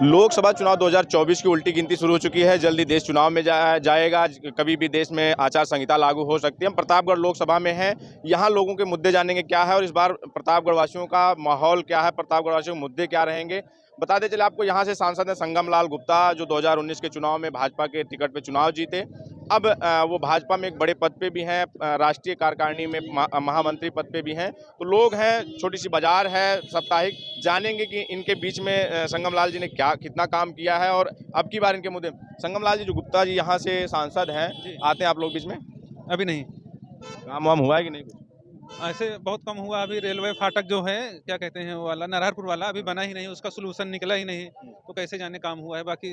लोकसभा चुनाव 2024 की उल्टी गिनती शुरू हो चुकी है। जल्दी देश चुनाव में जाएगा। कभी भी देश में आचार संहिता लागू हो सकती है। हम प्रतापगढ़ लोकसभा में हैं। यहाँ लोगों के मुद्दे जानेंगे क्या है और इस बार प्रतापगढ़ वासियों का माहौल क्या है, प्रतापगढ़ वासियों के मुद्दे क्या रहेंगे। बताते चले आपको, यहाँ से सांसद हैं संगम लाल गुप्ता, जो 2019 के चुनाव में भाजपा के टिकट पे चुनाव जीते। अब वो भाजपा में एक बड़े पद पे भी हैं, राष्ट्रीय कार्यकारिणी में महामंत्री पद पे भी हैं। तो लोग हैं, छोटी सी बाजार है साप्ताहिक। जानेंगे कि इनके बीच में संगम लाल जी ने कितना काम किया है और अब की बार इनके मुद्दे। संगम लाल जी, जो गुप्ता जी यहाँ से सांसद हैं, आते हैं आप लोग बीच में? अभी नहीं, काम वाम हुआ है कि नहीं कुछ? ऐसे बहुत कम हुआ। अभी रेलवे फाटक जो है, क्या कहते हैं वो वाला, नरहरपुर वाला, अभी बना ही नहीं, उसका सोल्यूशन निकला ही नहीं, तो कैसे जाने काम हुआ है। बाकी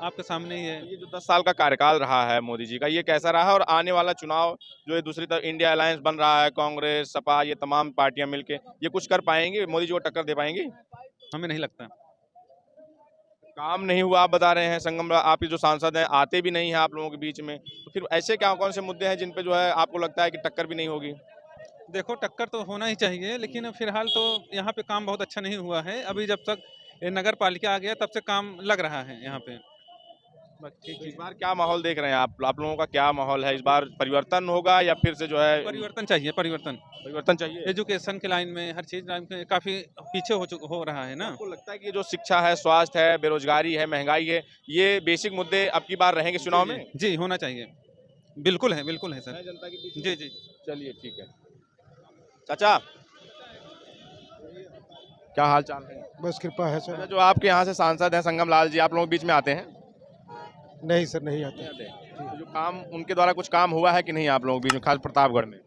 आपके सामने ही है। ये जो 10 साल का कार्यकाल रहा है मोदी जी का, ये कैसा रहा? और आने वाला चुनाव जो है, दूसरी तरफ इंडिया अलायंस बन रहा है, कांग्रेस, सपा, ये तमाम पार्टियां मिलके, ये कुछ कर पाएंगी? मोदी जी को टक्कर दे पाएंगी? हमें नहीं लगता। काम नहीं हुआ आप बता रहे हैं। संगम, आप ये जो सांसद हैं आते भी नहीं हैं आप लोगों के बीच में, तो फिर ऐसे क्या कौन से मुद्दे हैं जिन पे जो है आपको लगता है कि टक्कर भी नहीं होगी? देखो, टक्कर तो होना ही चाहिए, लेकिन फिलहाल तो यहाँ पे काम बहुत अच्छा नहीं हुआ है। अभी जब तक ये नगर पालिका आ गया तब से काम लग रहा है यहाँ पे। बस ठीक तो इस है। बार क्या माहौल देख रहे हैं आप लोगों का क्या माहौल है? इस बार परिवर्तन होगा या फिर से जो है परिवर्तन चाहिए, परिवर्तन। परिवर्तन चाहिए? एजुकेशन के लाइन में, हर चीज लाइन में काफी पीछे हो रहा है ना। आपको लगता है कि जो शिक्षा है, स्वास्थ्य है, बेरोजगारी है, महंगाई है, ये बेसिक मुद्दे अब की बार रहेंगे चुनाव में? जी, होना चाहिए। बिल्कुल है सर। है जनता के बीच में? जी जी। चलिए ठीक है। चाचा, क्या हाल चाल है? बस कृपा है अच्छा, सर। जो आपके यहाँ से सांसद हैं संगम लाल जी, आप लोगों के बीच में आते हैं? नहीं सर, नहीं आते। नहीं आते। तो जो काम उनके द्वारा कुछ काम हुआ है कि नहीं आप लोगों के बीच में, खास प्रतापगढ़ में?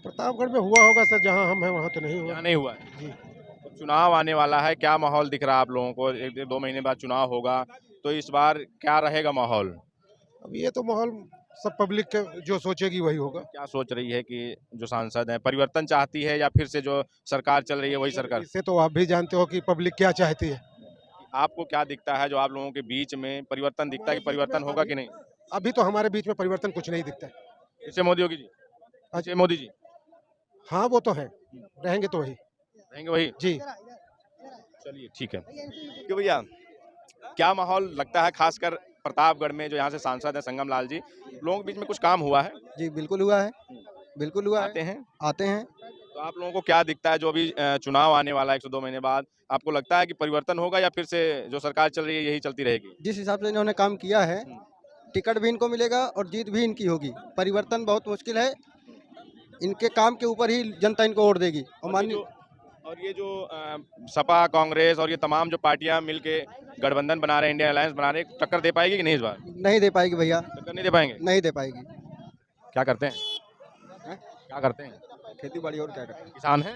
प्रतापगढ़ में हुआ होगा सर, जहाँ हम हैं वहाँ तो नहीं हुआ। यहाँ नहीं हुआ है। जी। तो चुनाव आने वाला है, क्या माहौल दिख रहा है आप लोगों को? 1-2 महीने बाद चुनाव होगा, तो इस बार क्या रहेगा माहौल? अब ये तो माहौल सब पब्लिक के जो सोचेगी वही होगा। क्या सोच रही है कि जो सांसद हैं परिवर्तन चाहती है या फिर से जो सरकार चल रही है वही सरकार? इससे तो आप भी जानते हो कि पब्लिक क्या चाहती है। आपको क्या दिखता है, जो आप लोगों के बीच में परिवर्तन दिखता है कि परिवर्तन होगा कि नहीं? अभी तो हमारे बीच में परिवर्तन कुछ नहीं दिखता है। जैसे मोदी योगी जी, जैसे मोदी जी हाँ वो तो है, रहेंगे तो वही। रहेंगे वही? जी। चलिए ठीक है। क्यों भैया, क्या माहौल लगता है खासकर प्रतापगढ़ में, जो यहाँ से सांसद हैं संगम लाल जी, लोगों के बीच में कुछ काम हुआ है? जी बिल्कुल हुआ है, बिल्कुल हुआ आते है। हैं? आते हैं। तो आप लोगों को क्या दिखता है, जो अभी चुनाव आने वाला है 102 महीने बाद, आपको लगता है कि परिवर्तन होगा या फिर से जो सरकार चल रही है यही चलती रहेगी? जिस हिसाब से इन्होंने काम किया है, टिकट भी इनको मिलेगा और जीत भी इनकी होगी। परिवर्तन बहुत मुश्किल है, इनके काम के ऊपर ही जनता इनको वोट देगी। और ये जो सपा, कांग्रेस और ये तमाम जो पार्टियां मिलके गठबंधन बना रहे हैं, इंडिया अलायंस बना रहे हैं, टक्कर दे पाएगी कि नहीं इस बार? नहीं दे पाएगी भैया, टक्कर नहीं दे पाएंगे? नहीं दे पाएगी। क्या करते हैं? हैं? क्या करते हैं? खेती बाड़ी और क्या करें। किसान हैं?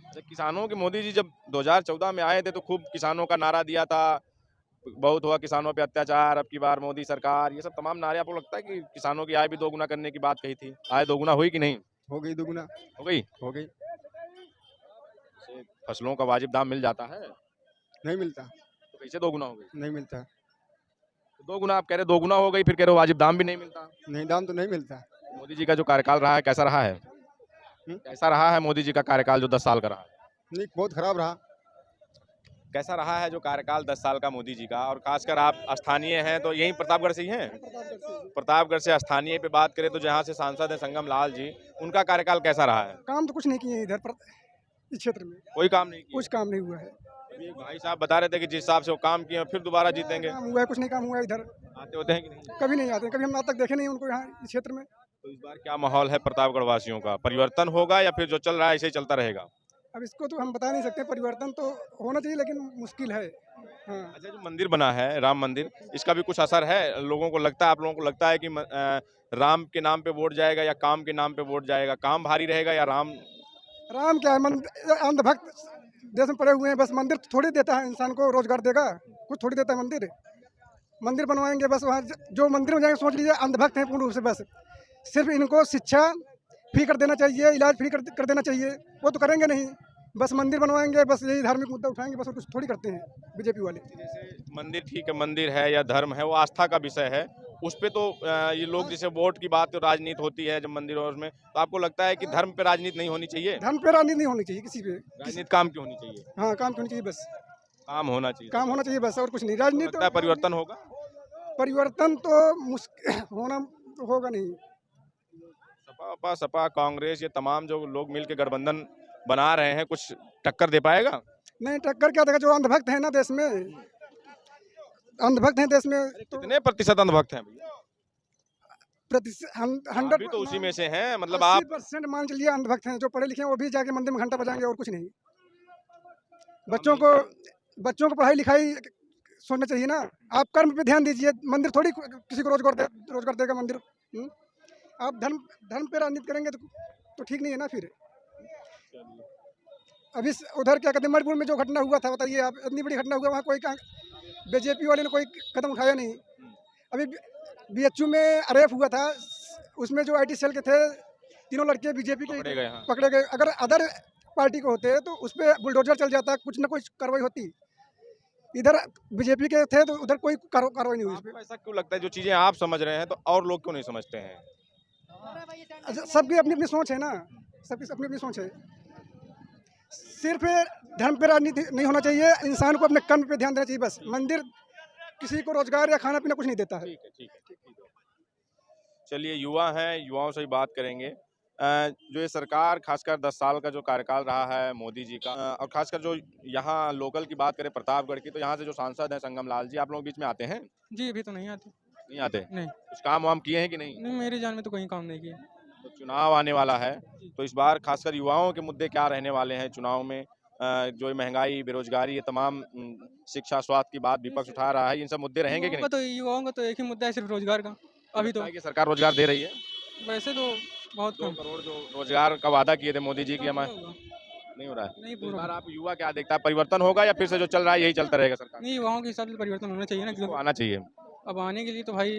अच्छा, किसानों के मोदी जी जब 2014 में आए थे तो खूब किसानों का नारा दिया था, बहुत हुआ किसानों पे अत्याचार, अब की बार मोदी सरकार, ये सब तमाम नारे। आपको लगता है कि किसानों की आय भी दोगुना करने की बात कही थी, आय दोगुना हुई कि नहीं? हो गई दुगुना। हो गई? हो गई। जैसे फसलों का वाजिब दाम मिल जाता है, नहीं मिलता। तो कैसे दोगुना हो गई? नहीं मिलता। तो दोगुना आप कह रहे, दोगुना हो गई, फिर कह रहे हो वाजिब दाम भी नहीं मिलता। नहीं, दाम तो नहीं मिलता। मोदी जी का जो कार्यकाल रहा है कैसा रहा है? कैसा रहा है मोदी जी का कार्यकाल जो 10 साल का रहा है? नहीं, बहुत खराब रहा। कैसा रहा है जो कार्यकाल 10 साल का मोदी जी का? और खासकर आप स्थानीय हैं तो यहीं प्रतापगढ़ से ही हैं? प्रतापगढ़ से स्थानीय पे बात करें तो जहाँ से सांसद हैं संगम लाल जी, उनका कार्यकाल कैसा रहा है? काम तो कुछ नहीं किए इधर पर, इस क्षेत्र में कोई काम नहीं किया? कुछ काम नहीं हुआ है। अभी एक भाई साहब बता रहे थे कि जिस हिसाब से वो काम किए फिर दोबारा जीतेंगे। काम हुआ है, कुछ नहीं काम हुआ है इधर। आते होते हैं कि नहीं? कभी नहीं आते, कभी हम आज तक देखे नहीं उनको यहाँ इस क्षेत्र में। तो इस बार क्या माहौल है प्रतापगढ़ वासियों का? परिवर्तन होगा या फिर जो चल रहा है ऐसे ही चलता रहेगा? अब इसको तो हम बता नहीं सकते, परिवर्तन तो होना चाहिए लेकिन मुश्किल है। हाँ। अच्छा, जो मंदिर बना है राम मंदिर, इसका भी कुछ असर है? लोगों को लगता है, आप लोगों को लगता है कि राम के नाम पे वोट जाएगा या काम के नाम पे वोट जाएगा? काम भारी रहेगा या राम? राम क्या है, अंधभक्त देश में पड़े हुए हैं। बस मंदिर थोड़ी देता है इंसान को, रोजगार देगा कुछ थोड़ी देता है मंदिर। मंदिर बनवाएंगे बस, वहाँ जो मंदिर में जाएंगे सोच लीजिए अंधभक्त हैं पूर्ण रूप से। बस सिर्फ इनको शिक्षा फ्री कर देना चाहिए, इलाज फ्री कर देना चाहिए, वो तो करेंगे नहीं। बस मंदिर बनवाएंगे, बस यही धार्मिक मुद्दा उठाएंगे, बस कुछ थोड़ी करते हैं बीजेपी वाले। जैसे मंदिर ठीक है, मंदिर है या धर्म है वो आस्था का विषय है, उस पे तो ये लोग जैसे वोट की बात तो राजनीति होती है जब मंदिरों और उसमें, तो आपको लगता है कि धर्म पे राजनीति नहीं होनी चाहिए? धर्म पे राजनीति नहीं होनी चाहिए किसी पे। राजनीति काम की होनी चाहिए? हाँ, काम की होनी चाहिए बस। काम होना चाहिए। काम होना चाहिए बस, और कुछ नहीं। आपको राजनीति लगता है परिवर्तन होगा? परिवर्तन तो मुश्किल होना होगा नहीं। सपा सपा कांग्रेस ये तमाम जो लोग मिल के गठबंधन बना रहे हैं, कुछ टक्कर दे पाएगा? नहीं, टक्कर क्या देगा? जो अंधभक्त है ना देश में, अंधभक्त हैं देश में, तो कितने प्रतिशत अंधभक्त हैं भैया? आप 100 भी तो उसी में से हैं, मतलब आप 80% मान चलिए अंधभक्त हैं। जो पढ़े लिखे हैं वो भी जाके मंदिर में घंटा बजाएंगे और कुछ नहीं। बच्चों को पढ़ाई लिखाई सोचना चाहिए ना। आप कर्म पे ध्यान दीजिए। मंदिर थोड़ी किसी को रोजगार देगा मंदिर। आप धर्म पे राजनीति करेंगे तो ठीक नहीं है ना फिर। अभी उधर क्या कहते हैं, मणिपुर में जो घटना हुआ था, बताइए आप, इतनी बड़ी घटना हुआ, वहाँ कोई बीजेपी वाले ने कोई कदम उठाया नहीं। अभी बीएचयू में रेप हुआ था, उसमें जो आईटी सेल के थे 3 लड़के बीजेपी के पकड़े गए। अगर अदर पार्टी को होते तो उस पर बुलडोजर चल जाता, कुछ ना कुछ कार्रवाई होती। इधर बीजेपी के थे तो उधर कोई कार्रवाई नहीं हुई इस पे। ऐसा क्यों लगता है? जो चीजें आप समझ रहे हैं तो और लोग क्यों नहीं समझते हैं? अच्छा, सबकी अपनी अपनी सोच है ना, सबकी अपनी अपनी सोच है। सिर्फ धर्म पे राजनीति नहीं होना चाहिए, इंसान को अपने कर्म पे ध्यान देना चाहिए बस। मंदिर किसी को रोजगार या खाना पीना कुछ नहीं देता है। ठीक है। चलिए, युवा हैं, युवाओं से ही बात करेंगे। जो ये सरकार खासकर 10 साल का जो कार्यकाल रहा है मोदी जी का, और खासकर जो यहाँ लोकल की बात करें प्रतापगढ़ की, तो यहाँ से जो सांसद हैं संगम लाल जी, आप लोग बीच में आते हैं? जी, अभी तो नहीं आते। नहीं आते? नहीं। कुछ काम वाम किए हैं कि नहीं? नहीं, मेरे जान में तो कहीं काम नहीं किया। तो चुनाव आने वाला है, तो इस बार खासकर युवाओं के मुद्दे क्या रहने वाले हैं चुनाव में? जो महंगाई, बेरोजगारी, ये तमाम शिक्षा, स्वास्थ्य की बात विपक्ष उठा रहा है, इन सब मुद्दे रहेंगे कि नहीं? युवाओं का तो एक ही मुद्दा है, सिर्फ रोजगार का। अभी तो कि सरकार रोजगार दे रही है? वैसे तो बहुत 2 कम। करोड़ जो रोजगार का वादा किए थे मोदी जी की, हमारे नहीं हो रहा है। नहीं इस पूरा। बार आप युवा क्या देखता है, परिवर्तन होगा या फिर से जो चल रहा है यही चलता रहेगा सरकार? नहीं, युवाओं के हिसाब से परिवर्तन होना चाहिए ना, किसको क्योंकि आना चाहिए? अब आने के लिए तो भाई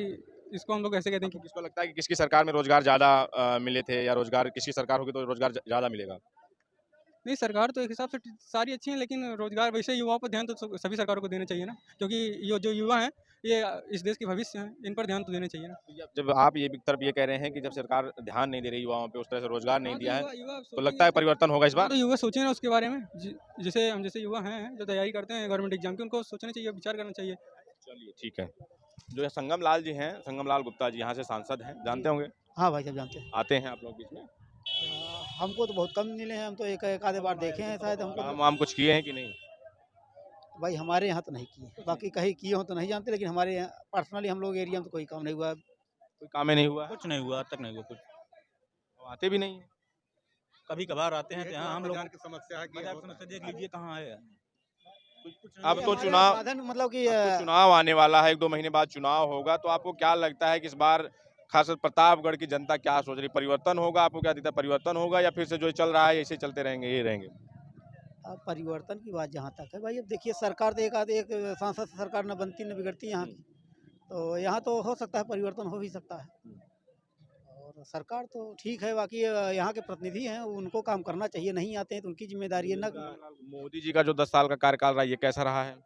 इसको हम लोग ऐसे कहते हैं आपको कि किसको लगता है कि किसकी सरकार में रोजगार ज्यादा मिले थे, या रोजगार किसकी सरकार होगी तो रोजगार ज्यादा मिलेगा? नहीं, सरकार तो एक हिसाब से सारी अच्छी है, लेकिन रोजगार वैसे युवाओं पर ध्यान तो सभी सरकारों को देना चाहिए ना, क्योंकि ये जो युवा हैं ये इस देश के भविष्य हैं, इन पर ध्यान तो देना चाहिए ना। जब आप ये एक तरफ ये कह रहे हैं कि जब सरकार ध्यान नहीं दे रही युवाओं पे, उस तरह से रोजगार नहीं दिया है, तो लगता है परिवर्तन होगा इस बार? तो युवा सोचे ना उसके बारे में, जैसे हम जैसे युवा हैं जो तैयारी करते हैं गवर्नमेंट एग्जाम की, उनको सोचना चाहिए, विचार करना चाहिए। चलिए, ठीक है। जो संगम लाल जी हैं, संगम लाल गुप्ता जी यहाँ से सांसद हैं, जानते होंगे? हाँ भाई, सब जानते हैं। आते हैं आप लोग बीच में? हमको तो बहुत कम मिले हैं, हम तो एक आधे बार देखे हैं शायद। हमको काम वाम कुछ किए हैं कि नहीं? भाई हमारे यहाँ तो नहीं किए, बाकी कहीं किए हो तो नहीं जानते, लेकिन हमारे यहाँ पर्सनली हम लोग एरिया में तो कोई काम नहीं हुआ। कोई काम ही नहीं हुआ है? कुछ नहीं हुआ, आज तक नहीं हुआ कुछ। तो आते भी नहीं हैं? कभी कभार आते हैं तो यहाँ हम लोग बाजार की समस्या है कि बाजार की समस्या देख लीजिए कहाँ है। अब तो हमारे चुनाव साधन मतलब कि अब तो चुनाव आने वाला है, 1-2 महीने बाद चुनाव होगा, तो आपको क्या लगता है कि इस बार खासकर प्रतापगढ़ की जनता क्या सोच रही? परिवर्तन होगा? आपको क्या दिखता है, परिवर्तन होगा या फिर से जो चल रहा है ऐसे चलते रहेंगे, ये रहेंगे? परिवर्तन की बात जहाँ तक है भाई, अब देखिए सरकार तो एक सांसद से सरकार न बनती न बिगड़ती यहाँ की, तो यहाँ तो हो सकता है परिवर्तन हो भी सकता है। और सरकार तो ठीक है, बाकी यहाँ के प्रतिनिधि हैं, उनको काम करना चाहिए, नहीं आते हैं तो उनकी जिम्मेदारी है ना। मोदी जी का जो 10 साल का कार्यकाल रहा, ये कैसा रहा है?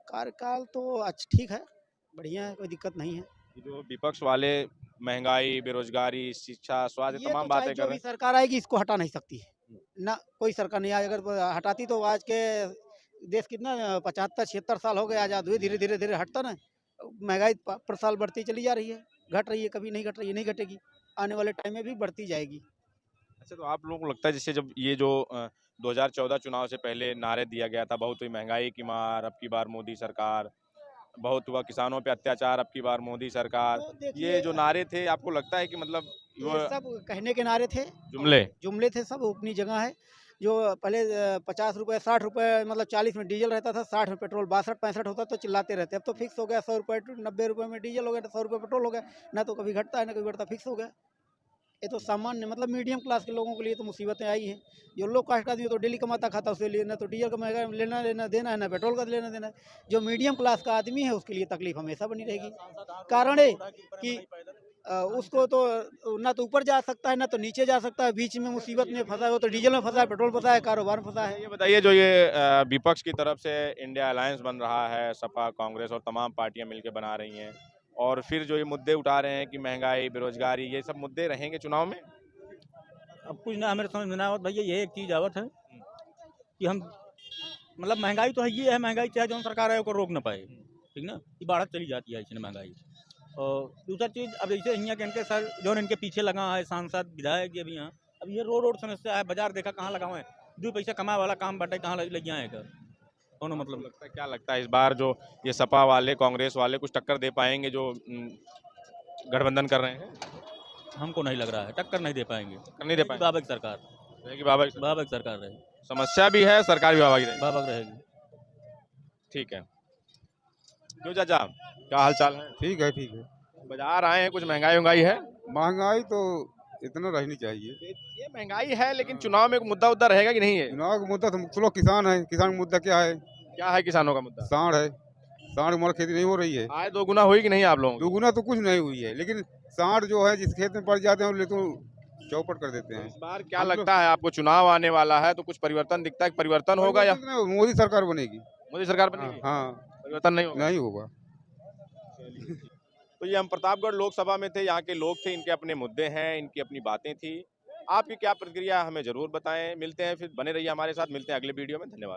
कार्यकाल तो अच्छा ठीक है, बढ़िया है, कोई दिक्कत नहीं है। जो विपक्ष वाले महंगाई, बेरोजगारी, शिक्षा, स्वास्थ्य, ये तमाम तो बातें चाहे कर जो रहे भी हैं। सरकार आएगी इसको हटा नहीं सकती है ना, कोई सरकार नहीं आए, अगर हटाती तो आज के देश कितना 75-76 साल हो गए आज़ाद हुए, धीरे धीरे धीरे हटता ना। महंगाई पर साल बढ़ती चली जा रही है, घट रही है, कभी नहीं घट रही है, नहीं घटेगी, आने वाले टाइम में भी बढ़ती जाएगी। अच्छा, तो आप लोगों को लगता है जैसे जब ये जो 2014 चुनाव से पहले नारे दिया गया था, बहुत हुई महंगाई की मार, अब की बार मोदी सरकार, बहुत हुआ किसानों पे अत्याचार, अब की बार मोदी सरकार, तो देखिए, ये जो नारे थे, आपको लगता है कि मतलब ये सब कहने के नारे थे, जुमले थे, सब अपनी जगह है। जो पहले 50 रुपये 60 रुपये मतलब 40 में डीजल रहता था, 60 में पेट्रोल, 62-65 होता तो चिल्लाते रहते। अब तो फिक्स हो गया, 100 रुपये 90 रुपये में डीजल हो गया, तो 100 रुपये पेट्रोल हो गया, ना तो कभी घटता है ना कभी बढ़ता, फिक्स हो गया। ये तो सामान्य मतलब मीडियम क्लास के लोगों के लिए तो मुसीबतें आई हैं। जो लो कास्ट का आदमी तो डेली कमाता खाता, उसके लिए ना तो डीजल का महंगा लेना देना है, ना पेट्रोल का लेना देना है। जो मीडियम क्लास का आदमी है उसके लिए तकलीफ हमेशा बनी रहेगी। कारण है कि उसको तो ना तो ऊपर जा सकता है ना तो नीचे जा सकता है, बीच में मुसीबत में फंसा है, वो तो डीजल में फंसा है, पेट्रोल फंसा है, कारोबार में फंसा है। ये बताइए, जो ये विपक्ष की तरफ से इंडिया अलायंस बन रहा है, सपा, कांग्रेस और तमाम पार्टियां मिलकर बना रही हैं, और फिर जो ये मुद्दे उठा रहे हैं कि महंगाई, बेरोजगारी, ये सब मुद्दे रहेंगे चुनाव में? अब कुछ ना हमारे समझ में ना आवत भैया, ये एक चीज़ आवत है कि हम मतलब महंगाई तो है, ये है महंगाई चाहे जो सरकार है उसको रोक ना पाए, ठीक ना, ये बढ़त चली जाती है इसने महंगाई। और दूसरा चीज़ अब जैसे यहाँ के इनके सर जो इनके पीछे लगा है सांसद विधायक ये भी यहाँ, अब ये रोड समस्या है, बाजार देखा कहाँ लगा हुआ है, 2 पैसा कमाए वाला काम बटे कहाँ लग आएगा, दोनों मतलब लगता है, क्या लगता है इस बार जो ये सपा वाले, कांग्रेस वाले कुछ टक्कर दे पाएंगे जो गठबंधन कर रहे हैं? हमको नहीं लग रहा है, टक्कर नहीं दे पाएंगे। नहीं दे पाएंगे? बाबा की सरकार, रहेगी बाबा की बाबा की सरकार रहे, समस्या भी है, सरकार भी बाबा की रहेगी। बाबा की रहेगी। ठीक है। क्यों चाचा, क्या हाल चाल है? ठीक है, ठीक है। बाजार आए हैं, कुछ महंगाई है? महंगाई तो इतना रहनी चाहिए। ये महंगाई है, लेकिन चुनाव में मुद्दा रहेगा कि नहीं है? चुनाव का मुद्दा तो चलो किसान है, किसान का मुद्दा क्या है? क्या है किसानों का मुद्दा? सांड है, सांड मर खेती नहीं हो रही है। आय दोगुना हुई कि नहीं आप लोगों की? दोगुना तो कुछ नहीं हुई है, लेकिन सांड जो है जिस खेत में पड़ जाते हैं तो चौपट कर देते हैं। इस बार क्या लगता है आपको, चुनाव आने वाला है तो कुछ परिवर्तन दिखता है, परिवर्तन होगा या मोदी सरकार बनेगी? मोदी सरकार बनेगी? हाँ, परिवर्तन नहीं होगा? नहीं होगा। तो ये हम प्रतापगढ़ लोकसभा में थे, यहाँ के लोग थे, इनके अपने मुद्दे हैं, इनकी अपनी बातें थी। आपकी क्या प्रतिक्रिया हमें जरूर बताएं। मिलते हैं, फिर बने रहिए हमारे साथ, मिलते हैं अगले वीडियो में। धन्यवाद।